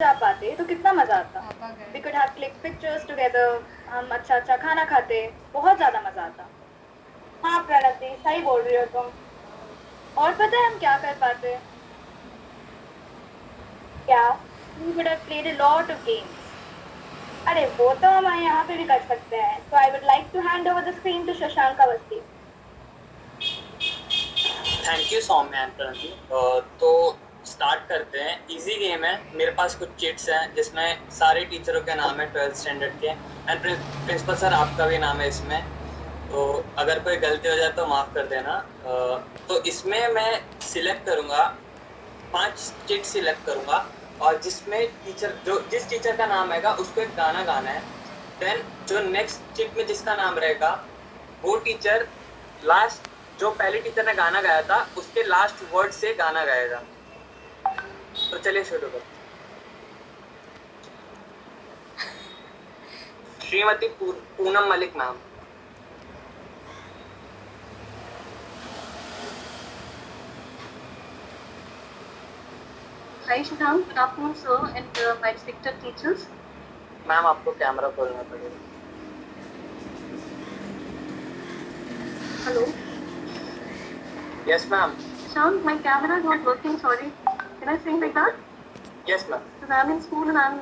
जा पाते तो कितना मजा आता। पापा गए। We could have click pictures together, हम अच्छा अच्छा खाना खाते, बहुत ज्यादा मजा आता। हाँ प्रणति, सही बोल रही हो तुम। और पता है हम क्या कर पाते? क्या? We would have played a lot of games. अरे वो तो हम यहाँ पे भी कर सकते हैं। So I would like to hand over the screen to Shashank Awasthi. Thank you Saumya and Pranati. तो स्टार्ट करते हैं। इजी गेम है। मेरे पास कुछ चिट्स हैं जिसमें सारे टीचरों के नाम है 12th स्टैंडर्ड के, एंड प्रिंसिपल सर आपका भी नाम है इसमें। तो अगर कोई गलती हो जाए तो माफ़ कर देना। तो इसमें मैं सिलेक्ट करूँगा 5 चिट सिलेक्ट करूँगा, और जिसमें जिस टीचर का नाम आएगा उसको एक गाना गाना है। देन जो नेक्स्ट चिट में जिसका नाम रहेगा वो टीचर लास्ट, जो पहले टीचर ने गाना गाया था उसके लास्ट वर्ड से गाना गाएगा। तो चलिए शुरू करते हैं। Shrimati Poonam Malik ma'am. Hi Shashank, good afternoon sir and my respected teachers. Ma'am आपको कैमरा खोलना पड़ेगा। Hello. Yes ma'am. Shashank, my camera is not working, sorry. Can I sing like that? Yes ma'am. Because I'm in school and I'm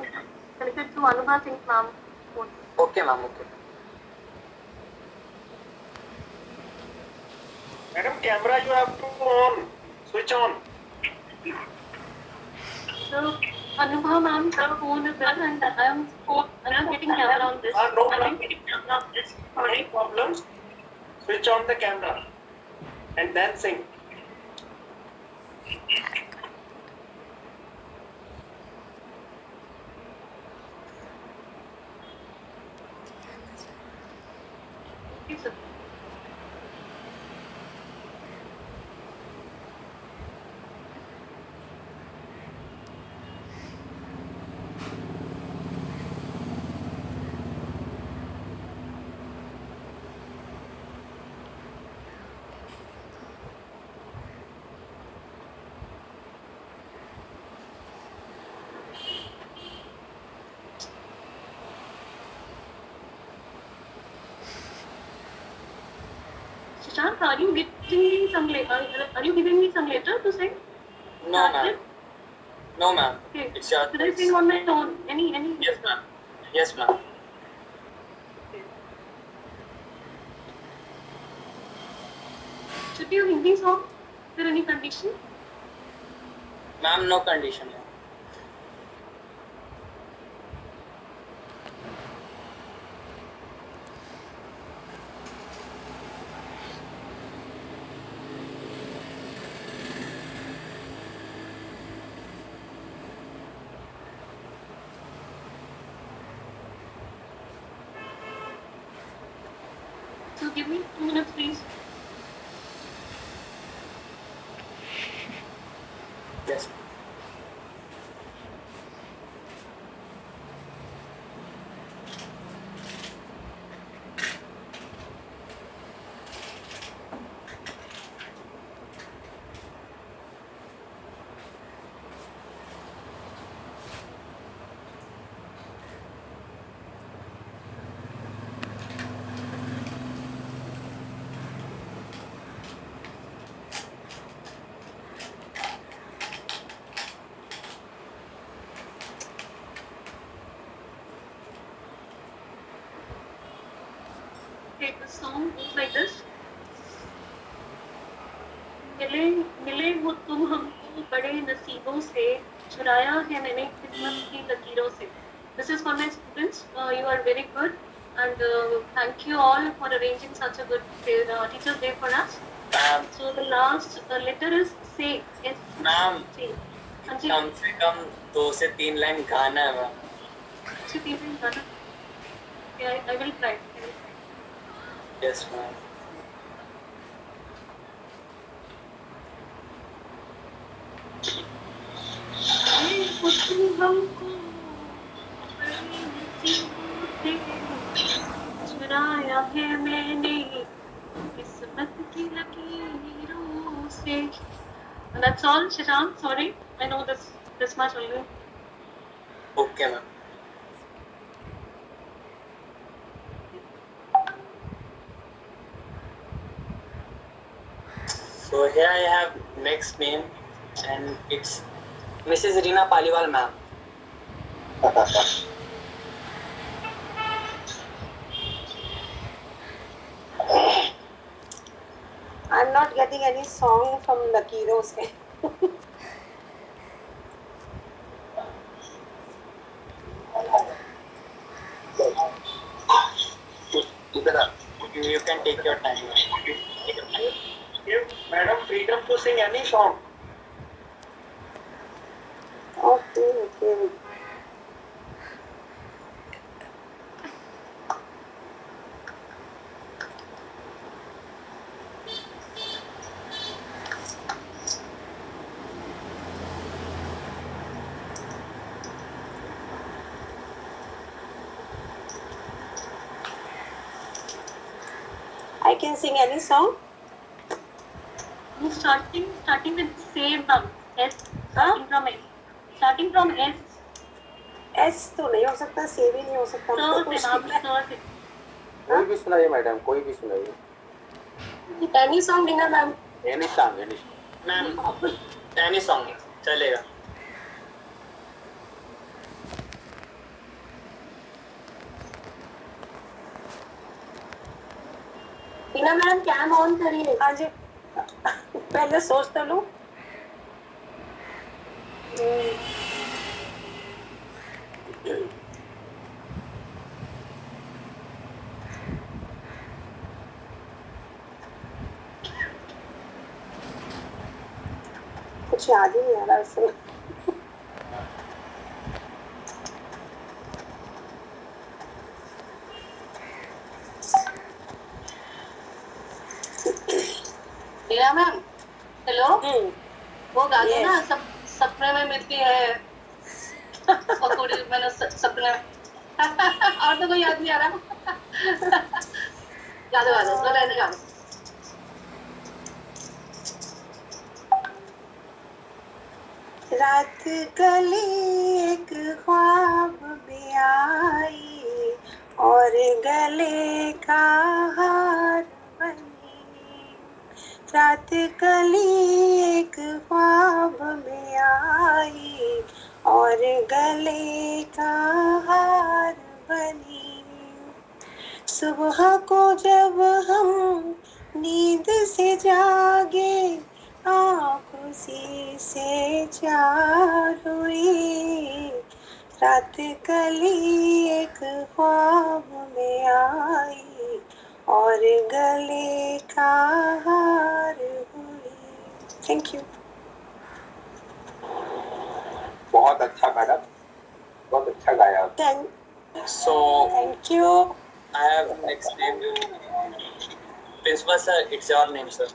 connected to Anubha Singh ma'am. Okay ma'am, okay. Madam, camera you have to on. Switch on. So Anubha ma'am, her phone is there and I'm not getting camera on this. No problem. Any problems? Switch on the camera and then sing. Okay, sir. Shashank, are you giving me some are you giving me some letter to sing? No ma'am. No ma'am. Okay. It's your Should I sing on my own? Any Yes ma'am. Yes ma'am. Should be a Hindi song? Is there any condition? Ma'am, no condition. So give me 2 minutes please. Yes. Okay, the song goes like this. मिले मिले हो तुम हमको बड़े नसीबों से, चुराया है मैंने किस्मत की लकीरों से. This is for my students. You are very good and thank you all for arranging such a good Teachers' Day for us. So the last letter is say. Yes. Ma'am Say. कम से कम 2 से 3 line गाना है ma'am. 2 से 3 line गाना. Okay, I will try. Yes ma'am. हमको चुराया है मैंने किस्मत की लकीरों से. And that's all, Shashank. Sorry, I know this much only. 2 से 3 लाइन गाना. 2 से 3 लाइन गाना. Yeah, I will try. 2 से 3 लाइन गाना. Okay, the song goes like this. मिले मिले हो तुम हमको बड़े नसीबों से, चुराया है मैंने किस्मत की लकीरों से. And that's all, Shashank. Sorry, I know this much only. Okay, ma'am. So here I have next name, and it's Mrs. Reena Paliwal, ma'am. I'm not getting any song from Lakiron se. You can take your time. Give madam freedom to sing any song. Okay. I can sing any song. Starting with same ma'am. S. Starting from S. S तो नहीं हो सकता, से भी नहीं हो सकता. Sir से नाम सर से. कोई भी सुनाइए मैडम, कोई भी सुनाइए. Any song Dina ma'am. Any song, any. Ma'am any song चलेगा. Dina मैडम कैम ऑन करिए. हाँ जी. पहले सोच तो लूं. कुछ याद ही नहीं आ रहा उससे. Meera ma'am, hello. वो गाना ना सपने में मिलती है पकौड़ी मैंने सपने और तो कोई याद नहीं आ रहा. गा दो तो रहने गा दो. रात गली एक ख्वाब में आई और गले का हार बनी. रात गली एक ख्वाब में आई और गले का हार बनी. सुबह को जब हम नींद से जागे आँख उसी से चार हुई. रात गली एक ख्वाब में आई और गले का हार हुई. Thank you. बहुत अच्छा मैडम, बहुत अच्छा गाया. So thank you. I have next name. Principal sir, it's your name, sir.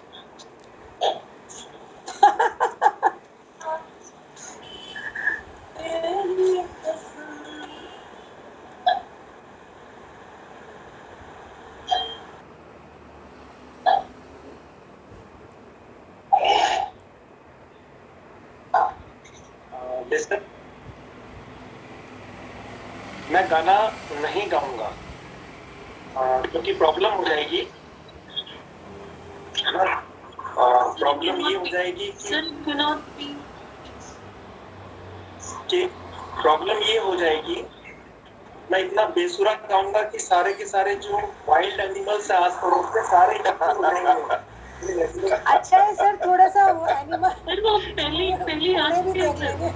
Listen. मैं गाना नहीं गाऊंगा क्योंकि प्रॉब्लम हो जाएगी. प्रॉब्लम ये हो जाएगी Sir, do not be. कि प्रॉब्लम ये हो जाएगी मैं इतना बेसुरा गाऊंगा कि सारे के सारे जो वाइल्ड एनिमल्स है आस पड़ोस के सारे इकट्ठे हो जाएंगे. अच्छा है सर, थोड़ा सा वो एनिमल सर वो पहली उन्हें भी देख सर. लेंगे.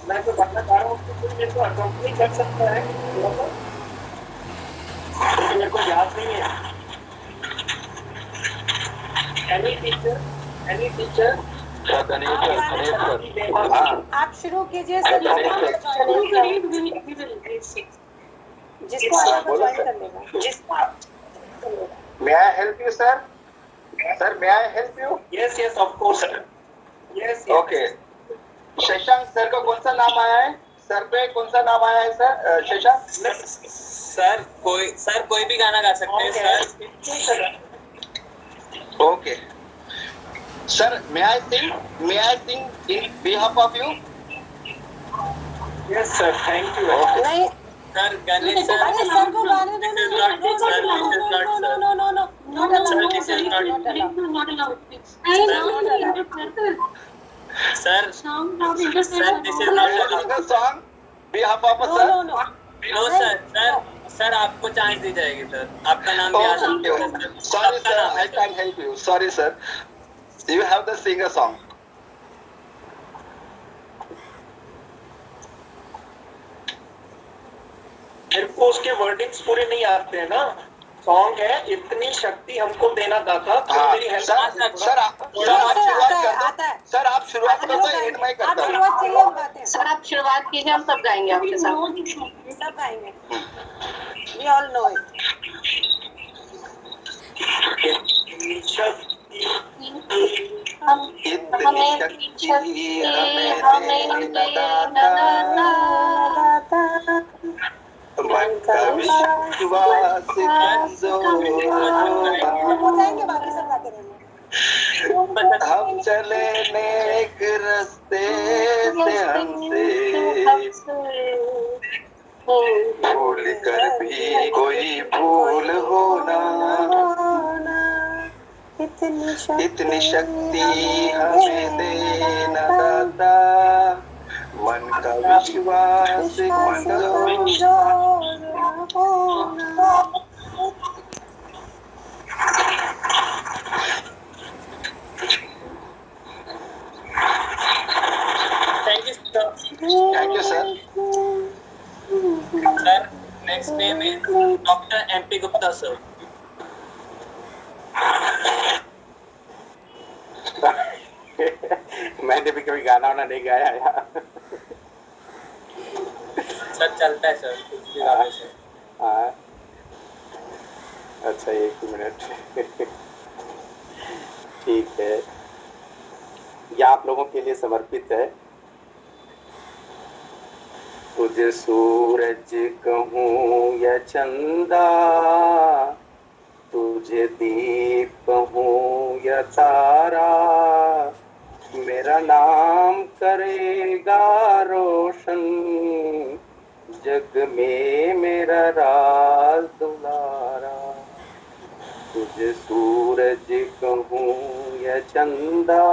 मैं तो गाना गा रहा हूँ तो मेरे को अकम्पनी कर सकता है थोड़ा सा. याद नहीं है। एनी टीचर गणेश सर हाँ आप शुरू कीजिए सर। जिसको आया वो ज्वाइन कर लेगा। May I help you sir may I help you yes yes of course sir yes okay Shashank sir का कौन सा नाम आया है सर पे कौन सा नाम आया है सर शशांक सर कोई भी गाना गा सकते हैं sir. Okay sir may I sing in behalf of you yes sir thank you. नहीं सर गणेश सर अरे सर को गाने दो This is not it, sir. This is not, sir. Not allowed. This is not it. not allowed. Sir, sir, this is not allowed. Song behalf of no sir no no No, sir आपको chance दी जाएगी sir. आपका नाम भी आ सकता है sir. Sorry आपका sir नाम है I can help you sorry sir you have the sing a song मेरे को उसके वर्डिंग्स पूरे नहीं आते हैं ना। सॉन्ग है इतनी शक्ति हमको देना दाता तो हाँ, मेरी हेल्प सर आप शुरुआत कर आता है। दो सर आप शुरुआत कर दो एंड मैं आप करता हूँ शुरुआत करिए हम गाते हैं। सर आप शुरुआत कीजिए हम सब गाएंगे आपके साथ सब गाएंगे। We all know it. इतनी शक्ति इतनी शक्ति हमें देना दाता मन का विश्वास कमजोर हो जाएंगे बाकी सब गाते रहेंगे। हम चले नेक रास्ते से हमसे भूल कर भी कोई भूल होना इतनी शक्ति हमें देना दाता मन का विश्वास कमजोर Thank you, sir. Thank you sir Sir, next name is Dr. MP Gupta, sir. मैंने भी कभी गाना वाना नहीं गाया यार सर चलता है सर कुछ भी गाने से। हाँ अच्छा एक मिनट ठीक है यह आप लोगों के लिए समर्पित है तुझे सूरज कहूँ या चंदा तुझे दीप कहूँ या तारा मेरा नाम करेगा रोशन जग में मेरा राज दुलारा तुझे सूरज कहूँ या चंदा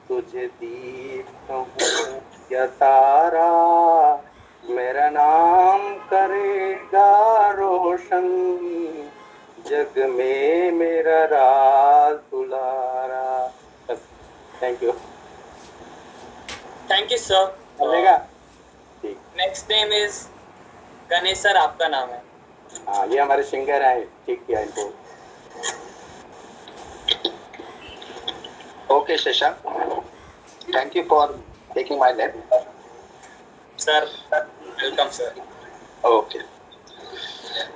तुझे दीप कहूँ या तारा मेरा नाम करेगा रोशन जग में मेरा राज दुलारा thank you Thank you, sir. चलेगा ठीक Next name is Ganesh sir, आपका नाम है। हाँ ये हमारे सिंगर हैं ठीक किया इनको okay Shashank thank you for taking my name sir welcome sir. Okay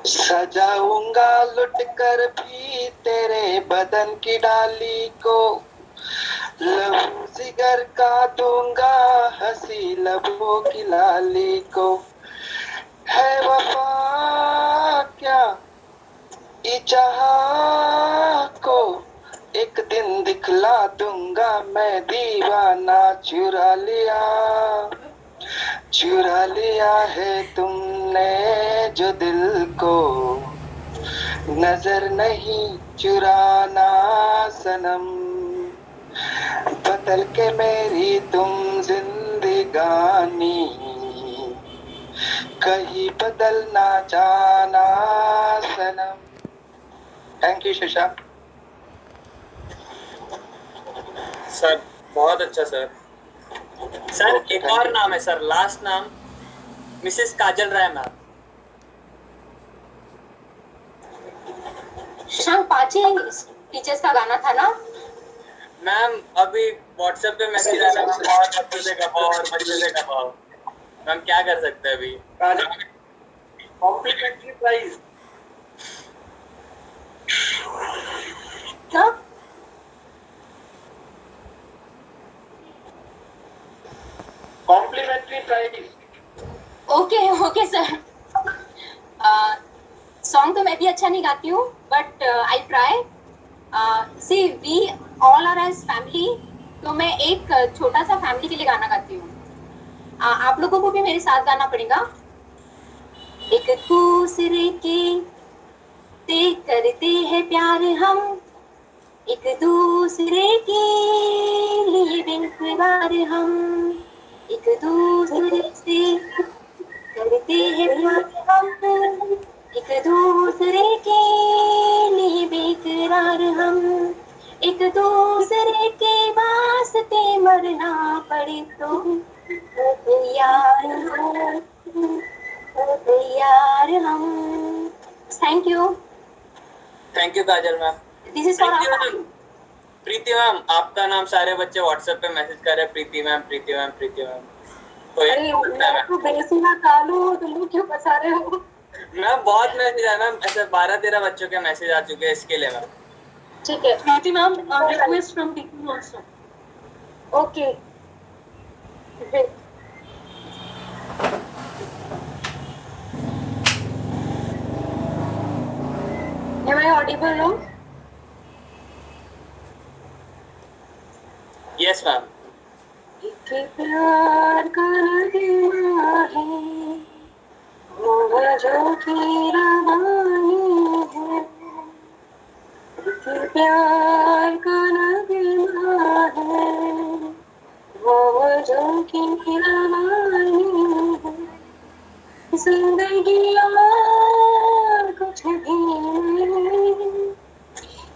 सजाऊंगा लुट कर भी तेरे बदन की डाली को लहू जिगर का दूंगा हंसी लबों की लाली को है वफा क्या इजहां को एक दिन दिखला दूंगा मैं दीवाना चुरा लिया है तुमने जो दिल को नजर नहीं चुराना सनम बदल के मेरी तुम जिंदगानी कहीं बदल ना जाना सनम थैंक यू शशांक सर बहुत अच्छा सर। सर Okay, एक thank और you. नाम है सर, लास्ट नाम मिसेस काजल राय मैम। शशांक पाची टीचर्स का गाना था ना? मैम अभी व्हाट्सएप पे मैसेज आ रहा है और बच्चों से कपाओ और बच्चों से कपाओ। मैम क्या कर सकते हैं अभी? कॉम्प्लीमेंट्री प्राइज क्या? Complimentary prize okay okay sir. Song तो मैं भी अच्छा नहीं गाती हूँ, but I try. See we all are as family, तो मैं एक छोटा सा फैमिली के लिए गाना गाती हूँ। आप लोगों को भी मेरे साथ गाना पड़ेगा। एक दूसरे के से करते हैं प्यार हम, एक दूसरे के लिए बेकरार हम, एक दूसरे से करते हैं प्यार हम, एक दूसरे के लिए बेकरार हम, एक दूसरे के वास्ते मरना पड़े तो तैयार हम, तैयार हम। Thank you Kajal ma'am. This is for Preeti ma'am आपका नाम सारे बच्चे व्हाट्सएप पे मैसेज कर रहे हैं, प्रीति मैम प्रीति मैम प्रीति मैम। तो बेसुरा कालू, तुम लोग क्यों फंसा रहे हो? मैम बहुत मैसेज आया मैम, ऐसे 12-13 बच्चों के मैसेज आ चुके हैं इसके लिए मैम। ठीक है Priti ma'am, request from people also. Okay. Am I audible now? Yes ma'am. एक प्यार का नगमा है, मौजों की रवानी है, एक प्यार का नगमा है, मौजों की रवानी है, जिंदगी और कुछ भी नहीं,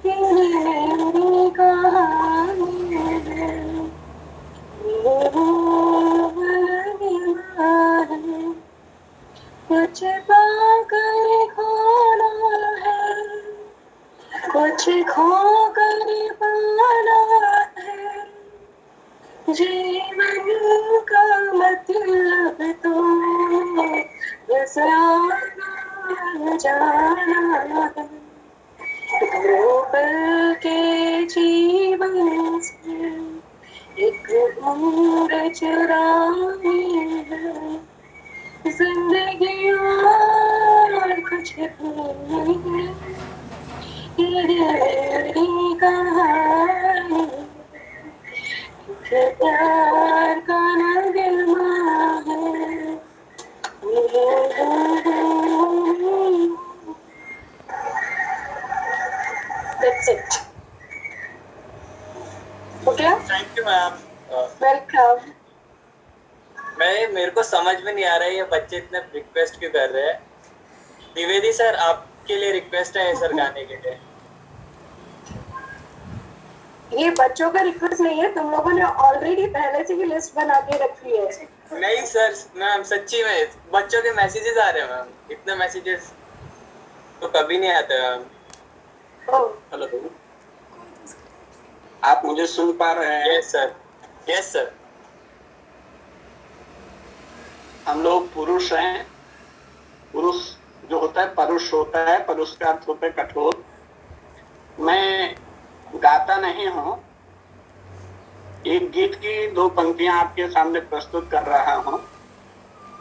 तेरी कहानी है, कुछ पाकर खोना है, कुछ खोकर पाना है, जीवन का मतलब तो बस आना जाना है, दो पल के जीवन से एक उम्र चुरानी है, जिंदगी और कुछ नहीं, तेरी कहानी, प्यार का नगमा है। That's it. Okay? Thank you ma'am. Welcome. मेरे को समझ में नहीं आ रहा है ये बच्चे इतने रिक्वेस्ट क्यों कर रहे हैं। द्विवेदी सर आपके लिए रिक्वेस्ट है सर गाने के लिए। ये बच्चों का रिक्वेस्ट नहीं है, तुम लोगों ने ऑलरेडी पहले से ही लिस्ट बना के रखी है। नहीं सर मैम सच्ची में बच्चों के मैसेजेस आ रहे हैं मैम, इतने मैसेजेस तो कभी नहीं आते मैम। हेलो, आप मुझे सुन पा रहे हैं? Yes sir, yes sir. हम लोग पुरुष हैं, पुरुष जो होता है परुष होता है, परुष का अर्थ होता है कठोर। मैं गाता नहीं हूँ, एक गीत की 2 पंक्तियां आपके सामने प्रस्तुत कर रहा हूँ,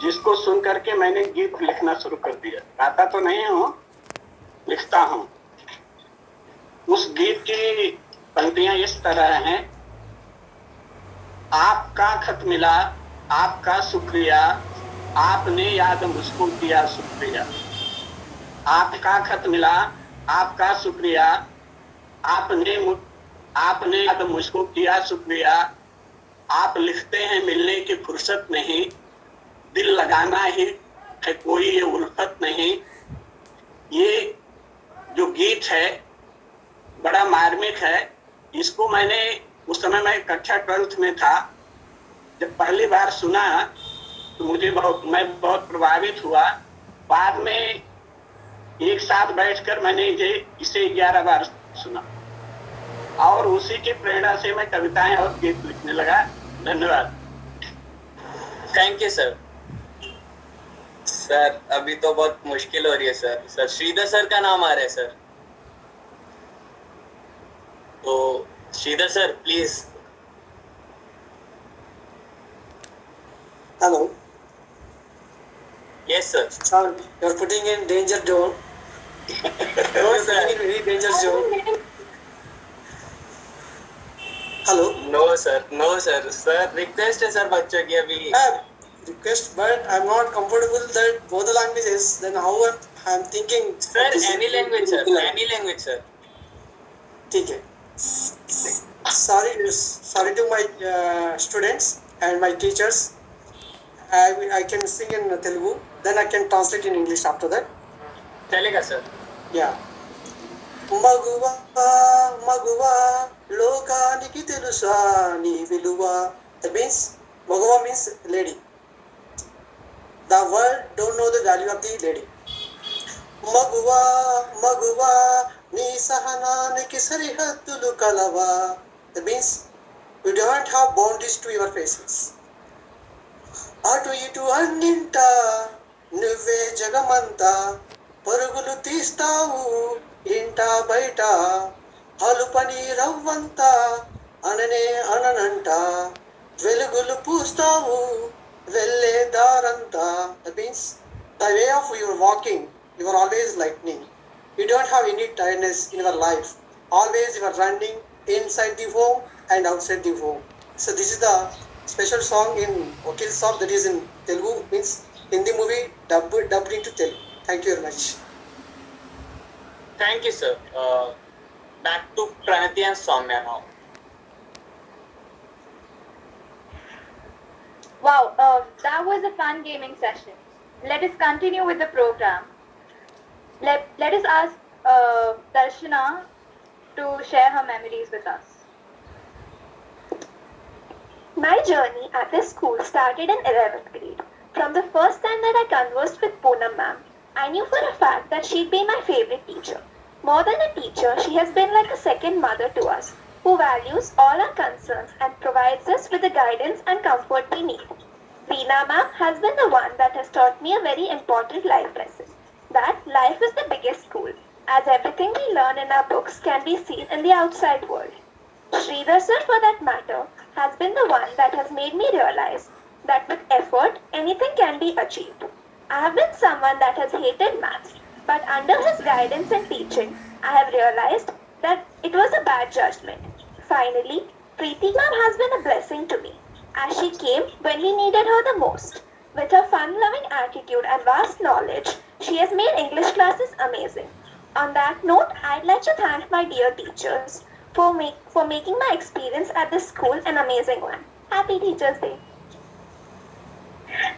जिसको सुन करके मैंने गीत लिखना शुरू कर दिया। गाता तो नहीं हूँ, लिखता हूँ। उस गीत की पंक्तियां इस तरह हैं। आपका खत मिला, आपका शुक्रिया, आपने याद मुझको किया शुक्रिया। आपका खत मिला, आपका शुक्रिया, आपने याद मुझको किया शुक्रिया। आप लिखते हैं मिलने की फुर्सत नहीं, दिल लगाना ही है कोई ये उल्फत नहीं। ये जो गीत है बड़ा मार्मिक है। इसको मैंने उस समय मैं कक्षा 12th में था, जब पहली बार सुना तो मैं बहुत प्रभावित हुआ। बाद में एक साथ बैठकर मैंने इसे 11 बार सुना और उसी की प्रेरणा से मैं कविताएं और गीत लिखने लगा। धन्यवाद। Thank you sir. सर अभी तो बहुत मुश्किल हो रही है सर। सर श्रीधर सर का नाम आ रहा है सर, तो Shridhar sir please. Hello. Yes sir. Sir, you're putting in danger zone. No You're sir, putting in very danger zone. Hello. No sir, no sir. Sir request है सर बच्चों की अभी। Request, but I'm not comfortable that both the languages. Then how I'm thinking. Sir this is any language sir, Telugu. Any language sir. ठीक है. Sorry to my students and my teachers. I can sing in Telugu. Then I can translate in English after that. चलेगा sir. Yeah. మగువా మగువా లోకానికి తెలుసా నీ విలువ. That means మగువా means lady. The world don't know the value of the lady. మగువా మగువా నీ సహనానికి సరిహద్దులు కలవా. That means you don't have boundaries to your faces. అటు ఇటు అన్నింటా నువ్వే జగమంతా పరుగులు తీస్తావు ఇంట బయట అలుపని రవ్వంతా అననే అననంట వెలుగులు పూస్తావు వెళ్ళే దారంతా. That means the way of your walking, you are always lightning. You don't have any tiredness in your life. Always you are running inside the home and outside the home. So this is the special song in Vakil song that is in Telugu, means in the movie dubbed into Telugu. Thank you very much. Thank you sir. Back to Pranati and Saumya now. Wow, that was a fun gaming session. Let us continue with the program. Let us ask Darshana to share her memories with us. My journey at this school started in 11th grade. From the first time that I conversed with Poonam ma'am, I knew for a fact that she'd be my favorite teacher. More than a teacher, she has been like a second mother to us, who values all our concerns and provides us with the guidance and comfort we need. Veena ma'am has been the one that has taught me a very important life lesson, that life is the biggest school, as everything we learn in our books can be seen in the outside world. Sridhar sir, for that matter, has been the one that has made me realize that with effort, anything can be achieved. I have been someone that has hated maths, but under his guidance and teaching, I have realized that it was a bad judgment. Finally, Preeti ma'am has been a blessing to me, as she came when we needed her the most. With her fun-loving attitude and vast knowledge, she has made English classes amazing. On that note, I'd like to thank my dear teachers for making my experience at this school an amazing one. Happy Teachers Day.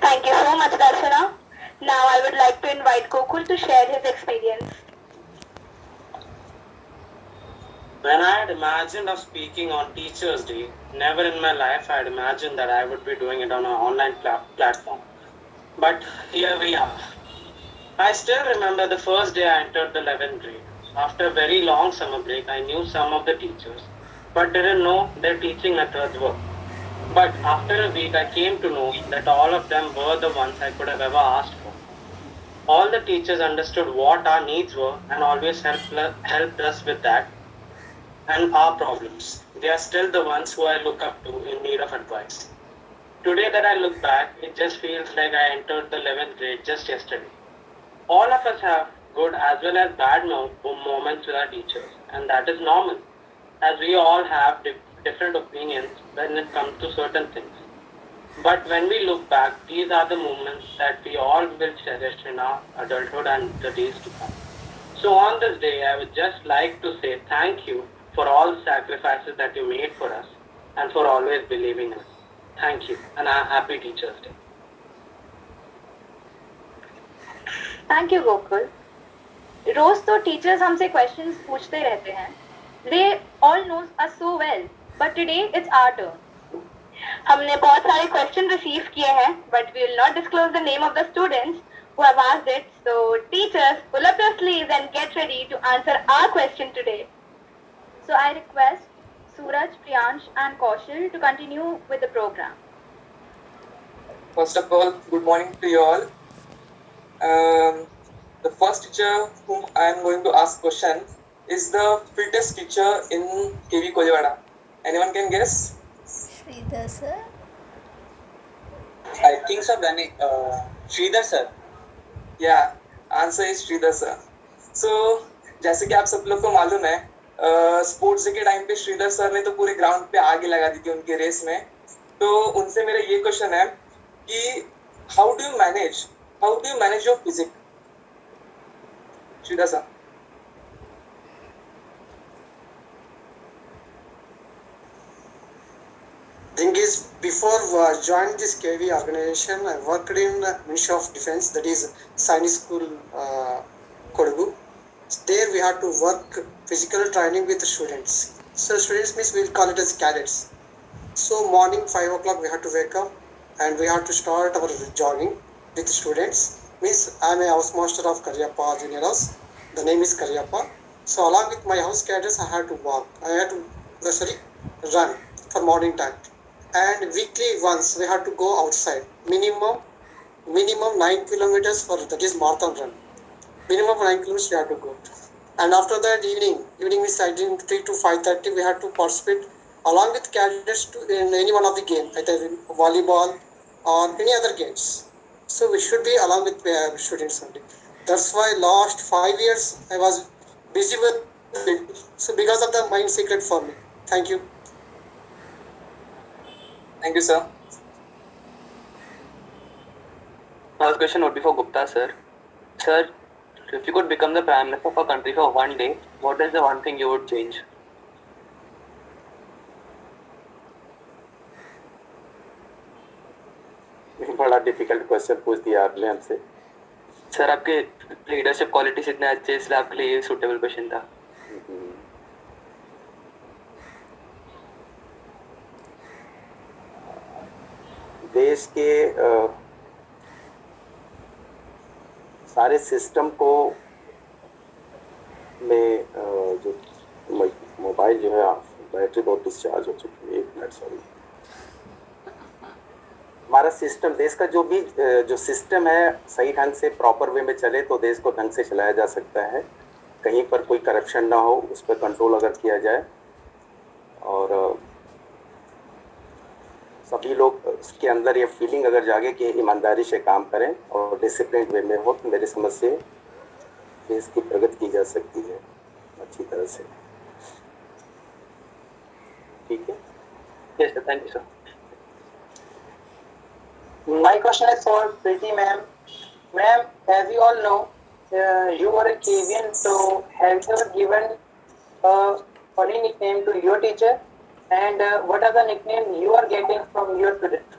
Thank you so much, Darshana. Now I would like to invite Gokul to share his experience. When I had imagined of speaking on Teachers' Day, never in my life I had imagined that I would be doing it on an online platform. But here we are. I still remember the first day I entered the 11th grade. After a very long summer break, I knew some of the teachers, but didn't know their teaching methods were. But after a week, I came to know that all of them were the ones I could have ever asked for. All the teachers understood what our needs were and always helped us with that and our problems. They are still the ones who I look up to in need of advice. Today that I look back, it just feels like I entered the 11th grade just yesterday. All of us have good as well as bad moments with our teachers, and that is normal, as we all have different opinions when it comes to certain things. But when we look back, these are the moments that we all will cherish in our adulthood and the days to come. So on this day, I would just like to say thank you for all the sacrifices that you made for us and for always believing in us. Thank you, and a happy Teachers' Day. Thank you, Gokul. रोज तो teachers हमसे questions पूछते रहते हैं. They all know us so well, but today it's our turn. हमने बहुत सारे question receive किए हैं, but we will not disclose the name of the students who have asked it. So teachers, pull up your sleeves and get ready to answer our question today. So I request Suraj, Priyansh and Kaushal to continue with the program. First of all, good morning to you all. The first teacher whom I am going to ask question is the fittest teacher in KV Kolewada. Anyone can guess? Sridhar sir. I think so, Sridhar sir. Yeah, answer is Sridhar sir. So जैसे कि आप सब लोग को मालूम है, sports day के time पे श्रीधर सर ने तो पूरे ग्राउंड पे आगे लगा दी थी उनके रेस में. तो उनसे मेरा ये क्वेश्चन है कि how do you manage your physique? Shridhar sir. Thing is, before joining this KV organization, I worked in Ministry of Defense, that is Sainik School, Kodagu. There we had to work physical training with the students. So students means we'll call it as cadets. So morning 5 o'clock we had to wake up and we had to start our jogging with students. Means I am a house master of Karyappa Junior House. The name is Karyappa. So along with my house cadets, I had to walk. I had to run for morning time. And weekly once we had to go outside. Minimum 9 kilometers for that is marathon run. Minimum 9 kilometers we had to go. And after that evening means I did 3 to 5:30 we had to participate along with cadets in any one of the game, either in volleyball or any other games. So we should be along with students only. That's why last 5 years I was busy with it. So because of the mind secret for me. Thank you. Thank you, sir. First question would be for Gupta, sir. Sir, if you could become the Prime Minister of a country for one day, what is the one thing you would change? बड़ा difficult question पूछ दिया आपने हमसे. Sir, आपके leadership qualities इतने अच्छे, इसलिए आपके लिए सूटेबल क्वेश्चन था. देश के सारे सिस्टम को में जो मोबाइल जो है बैटरी बहुत डिस्चार्ज हो चुकी है. 1 मिनट सॉरी. हमारा सिस्टम, देश का जो सिस्टम है सही ढंग से प्रॉपर वे में चले तो देश को ढंग से चलाया जा सकता है. कहीं पर कोई करप्शन ना हो, उस पर कंट्रोल अगर किया जाए और सभी लोग के अंदर ये फीलिंग अगर जागे कि ईमानदारी से काम करें और डिसिप्लिन वे में हो, तो मेरी समझ से देश की प्रगति की जा सकती है अच्छी तरह से. ठीक है. Yes, sir. Thank you, sir. My question is for Preeti ma'am. Ma'am, as you all know, you are a KVN, so have you ever given a funny nickname to your teacher? And what are the nicknames you are getting from your students?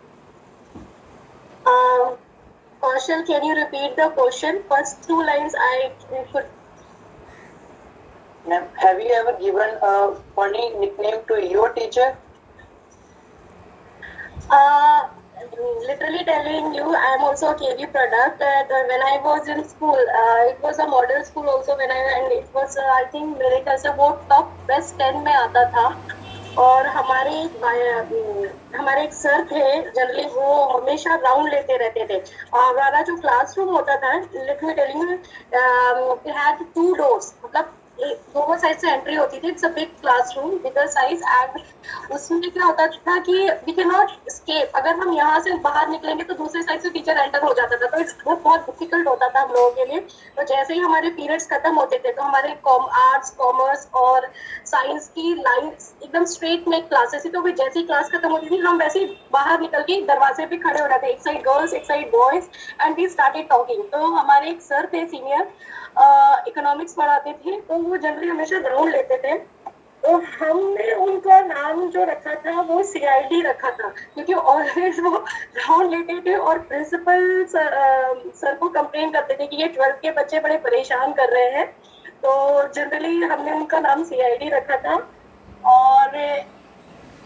Kaushal, can you repeat the question? First 2 lines I could. Ma'am, have you ever given a funny nickname to your teacher? Literally telling you, I am also a KV product. When I was in school, it was a model school also. And it was, I think, मेरे ख्याल से वो top best 10 में आता था. और हमारे एक सर थे, जनरली वो हमेशा राउंड लेते रहते थे. हमारा जो क्लासरूम होता था, let me telling you, it had 2 doors, मतलब दोनों साइड से एंट्री होती थी. It's a big classroom, bigger size. And उसमें क्या होता था कि वी कैन नॉट एस्केप. अगर हम यहाँ से बाहर निकलेंगे तो दूसरे साइड से टीचर एंटर हो जाता था. तो वो बहुत डिफिकल्ट होता था हम लोगों के लिए. तो जैसे ही हमारे पीरियड्स खत्म होते थे तो हमारे आर्ट्स, कॉमर्स और साइंस की लाइन एकदम स्ट्रेट में क्लासेस थी. तो भी जैसे ही क्लास खत्म होती थी हम वैसे ही बाहर निकल के दरवाजे पे खड़े हो जाते. एक साइड गर्ल्स, एक side boys, and we started talking. तो हमारे एक सर थे सीनियर, इकोनॉमिक्स पढ़ाते थे, तो वो जनरली हमेशा राउंड लेते थे. तो हमने उनका नाम जो रखा था वो CID रखा था, क्योंकि ऑलवेज वो राउंड लेते थे और प्रिंसिपल सर को कंप्लेन करते थे कि ये 12th के बच्चे बड़े परेशान कर रहे हैं. तो जनरली हमने उनका नाम CID रखा था.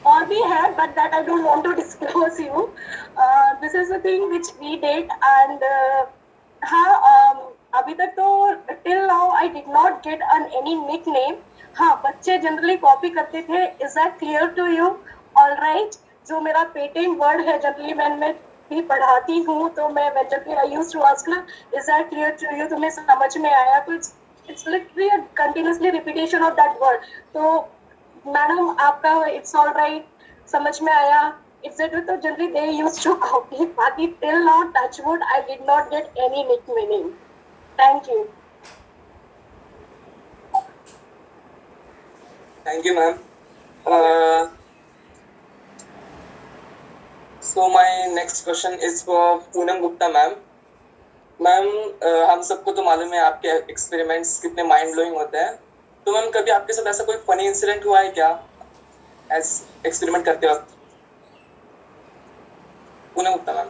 और भी है, but that I don't want to disclose you. This is a thing which we did, and हाँ, अभी तक तो till now I did not get any nickname. हाँ, बच्चे जनरली कॉपी करते थे. Is that clear to you? All right. जो मेरा पेटेंट वर्ड है जनरली मैं भी पढ़ाती हूँ तो मैं generally I used to ask ना, is that clear to you? तुम्हें समझ में आया? तो it's literally a continuously repetition of that word. तो मैडम आपका it's all right समझ में आया? etc. तो generally they used to copy. बाकी till now touch wood I did not get any nickname. Thank you. Thank you, ma'am. So my next question is for Poonam Gupta, ma'am. Ma'am हम सबको तो मालूम है आपके experiments कितने mind blowing होते हैं. तो मैम कभी आपके साथ ऐसा कोई फनी इंसिडेंट हुआ है क्या एज एक्सपेरिमेंट करते वक्त? पूनम गुप्ता मैम.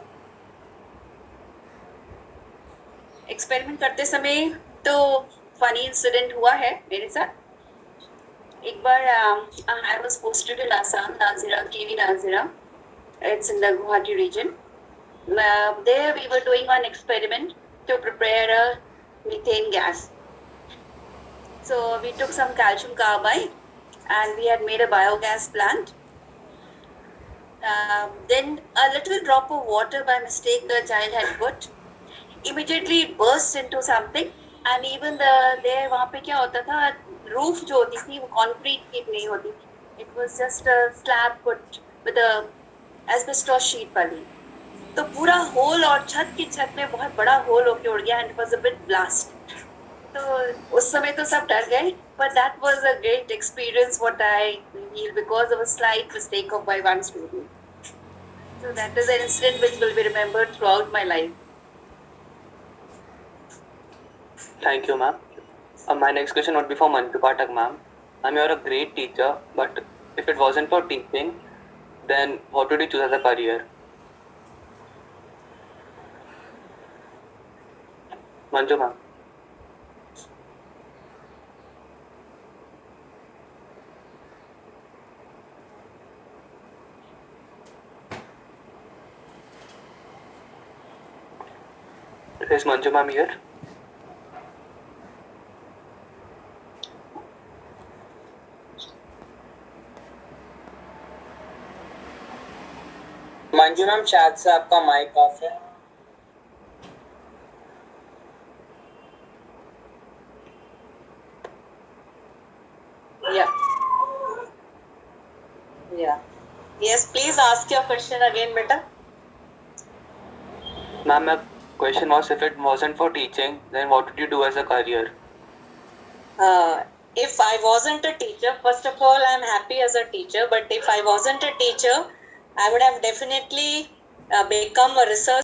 एक्सपेरिमेंट करते समय तो फनी इंसिडेंट हुआ है मेरे साथ. एक बार I was posted in Assam, Nazira, KV Nazira. It's in the Guwahati region. There we were doing an experiment to prepare a methane gas. So we took some calcium carbide and we had made a biogas plant. Then a little drop of water by mistake the child had put. Immediately it burst into something and even there वहाँ पे क्या होता था, roof जो होती थी वो concrete की नहीं होती थी. It was just a slab put with a asbestos sheet वाली. तो पूरा होल और छत में बहुत बड़ा होल होके उड़ गया and it was a bit blast. तो उस समय तो सब डर गए, but that was a great experience what I feel because of a slight mistake of by one student. So that is an incident which will be remembered throughout my life. Thank you, ma'am. My next question would be for Manju Pathak, ma'am. Ma'am, you are a great teacher, but if it wasn't for teaching, then what would you choose as a career? Manju, ma'am. Is Manju ma'am here? Manju ma'am शायद से आपका mic off है. Yeah. Yes, please ask your question again, beta. Ma'am, my question was if it wasn't for teaching, then what would you do as a career? If I wasn't a teacher, first of all, I'm happy as a teacher. But if I wasn't a teacher, I would have definitely become a research